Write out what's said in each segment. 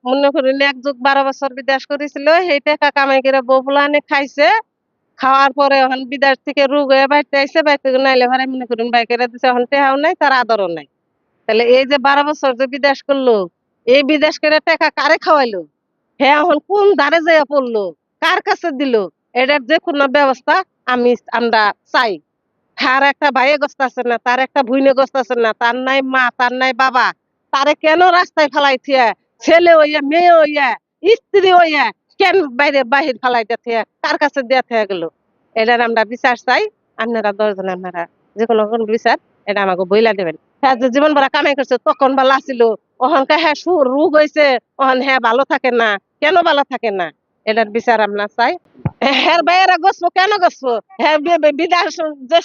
মনে করেন 1 যুগ 12 বছর বিদেশ করেছিল, সেই টাকা কামাই করে বউ পোলানে খাইছে। খাওয়ার পরে এখন বিদেশ থেকে রোগ হয়ে বাড়িতে আইছে, বাড়িতে নাইলে ভাড়া মনে করেন বাইকেরা দিছে, এখন টেহাও নাই, তার আদরও নাই। তাহলে এই যে 12 বছর যে বিদেশ করলো, এই বিদেশ করে টাকা কারে খাওয়াইলো? হ্যাঁ, এখন কোন ধারে যাইয়া পড়লো, কার কাছে দিল? এটার যে কোনো ব্যবস্থা আমরা চাই। তার একটা ভাইয়ে গস্তাছে না, তার একটা ভুইনে গস্তাছে না, তার নাই মা, তার নাই বাবা, তারে কেন রাস্তায় ফেলাইছে? ছেলে হইয়া, মেয়ে হইয়া, স্ত্রী হইয়া কেন বাইরে বাহির ফেলাইতে থিয়া, কার কাছে দিয়ে থিয়া গেল? এটার আমরা বিচার চাই। আপনারা 10 জন আপনারা যে কোনো কোন বিচার এটা আমাকে বইলা দেবেন। হ্যাঁ, যে জীবন ভরা কামাই করছে তখন ভালো ছিল, ওখানকার হ্যাঁ রোগ হয়েছে, ওখান হ্যাঁ ভালো থাকে না, কেন ভালো থাকে না? এটার বিচার আমরা চাই। হ্যাঁ, ভাইয়েরা গছবো কেন গছবো? হ্যাঁ, বিদেশ যে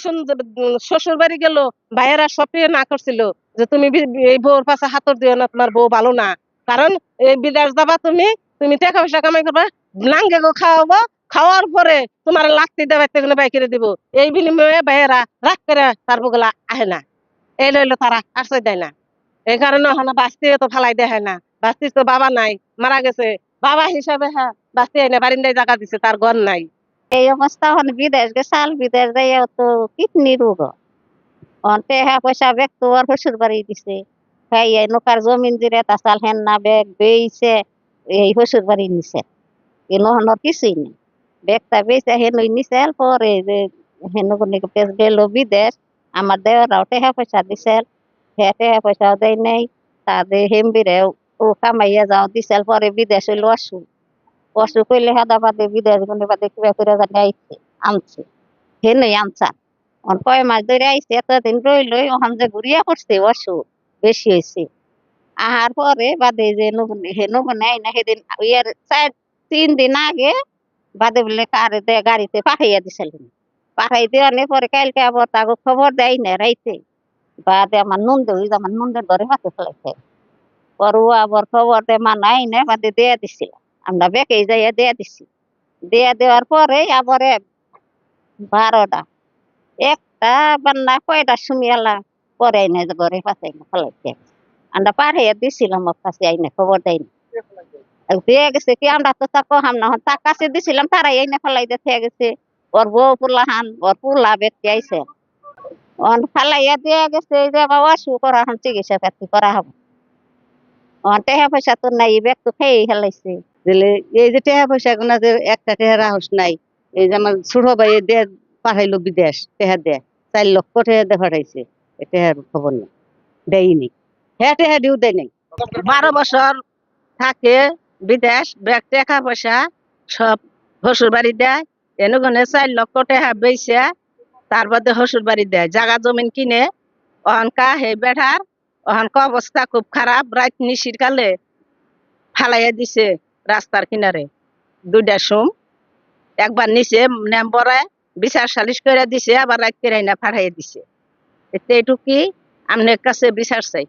শ্বশুর বাড়ি গেল, ভাইয়েরা সপিয়ে না করছিল যে তুমি এই বউর পাশে হাতর দিও না, তোমার বউ ভালো না। কারণ এই বিদেশ যাবা তুমি, তুমি টাকা পয়সা কামাই করবা, নাঙ্গে গো খাওয়াবো, খাওয়ার পরে তোমার লাত্তি দেবে বাইকেরে দিব। এই বিনিময়ে ভাইয়েরা রাগ করে তার বগুলা আহে না, এই লইলো তারা আশ্রয় দেয় না। এই কারণে ওখানে বাস্তি তো ফালাই দেয় না, বাস্তির তো বাবা নাই, মারা গেছে। বাবা হিসাবে হ্যাঁ বাস্তি এনে বারিন্দায় জায়গা দিছে, তার ঘর নাই। এই অবস্থা এখন বিদেশ গেছাল, বিদেশ যাইয়া তো কিডনি রোগ অন্তে হ্যাঁ পয়সা ব্যাগ তো ওর শ্বশুর বাড়ি দিছে। হ্যাঁ এই নৌকার জমিন জিরে তাসাল হেন না ব্যাগ বেইছে, এই শ্বশুর বাড়ি নিছে। কিন্তু হনর কিছুই নেই, ব্যাগটা বেইছে হেনই নিছে। পরে যে হেন গেল বিদেশ, আমার দেওয়ারাও টেহা পয়সা দিছে, হ্যাঁ টেহা পয়সাও দেয় নাই। তাদের হেমবিরে ও কামাইয়া যাও দিছে, পরে বিদেশ হইলো অসুখ। অসুখ হইলে হেদা বাদে বিদেশ গুনে বাদে কিবা করে জানি আইছে, আনছে হেনই আনছা। কয় মাস ধরে আইছে, এতদিন রইলই, ওখান যে ঘুরিয়া পড়ছে অসুখ বেশি হয়েছে। আহার পরে বাদে যে নগুনে আইনা সেদিন ইয়ার 3 দিন আগে বাদে বলে কারে দে গাড়িতে পাঠাইয়া দিছিলেন। পাঠাই দেওয়ার পরে কালকে আবার তাকে খবর দেয় না রাইতে। বাদে আমার নন্দের ঘরে হাতে ফেলাইছে। পরে ও আবার খবর দে মানাই না, বাদে দেয়া দিছিল। আমরা বেঁকে যাইয়া দেয়া দিছি। দেয়া দেওয়ার পরে আবার 12টা একটা বান্না কয়টা সুমিয়ালা পরে আইনে ঘরে পাশে আইনে ফেলাইছে। আমরা পাঠাইয়া দিছিলাম ওর কাছে, আইনে খবর দেয়নি। দিয়ে গেছে কি আমরা তো তা কহাম না, তার কাছে দিছিলাম, তারাই আইনে ফেলাই দিয়ে গেছে। ওর বউ পোলাহান, ওর পোলা ব্যক্তি আইছে, ফালাইয়া দিয়ে গেছে যে বাবা অসুখ করা, এখন চিকিৎসা পাতি করা হবে। টেহা পয়সা তো নাই, ব্যাগ তো খেয়ে ফেলাইছে। এই যে টেহা পয়সা গুনা যে একটা টেহা রাহস নাই। এই যে আমার ছোট ভাই দে পাঠাইলো বিদেশ, টেহা দে 4 লক্ষ টেহা দে পাঠাইছে, টেহার খবর নেই, দেয়নি। হ্যাঁ টেহা দিও দেয় নাই। 12 বছর থাকে বিদেশ, ব্যাগ টাকা পয়সা সব শ্বশুর বাড়ি দেয়। এনে 4 লক্ষ টাকা বেচে তার বাদে শ্বশুর বাড়ি দেয়, জায়গা জমিন কিনে। অহনকা হে বেঠার অহনকা অবস্থা খুব খারাপ, রাত নিশির কালে ফালাইয়া দিছে রাস্তার কিনারে। 2টা সোম একবার নিচে নেম্বরে বিচার সালিশ করে দিছে, আবার রাত করে না ফাটাইয়া দিছে। এতে এটুকি আপনার কাছে বিচার চাই।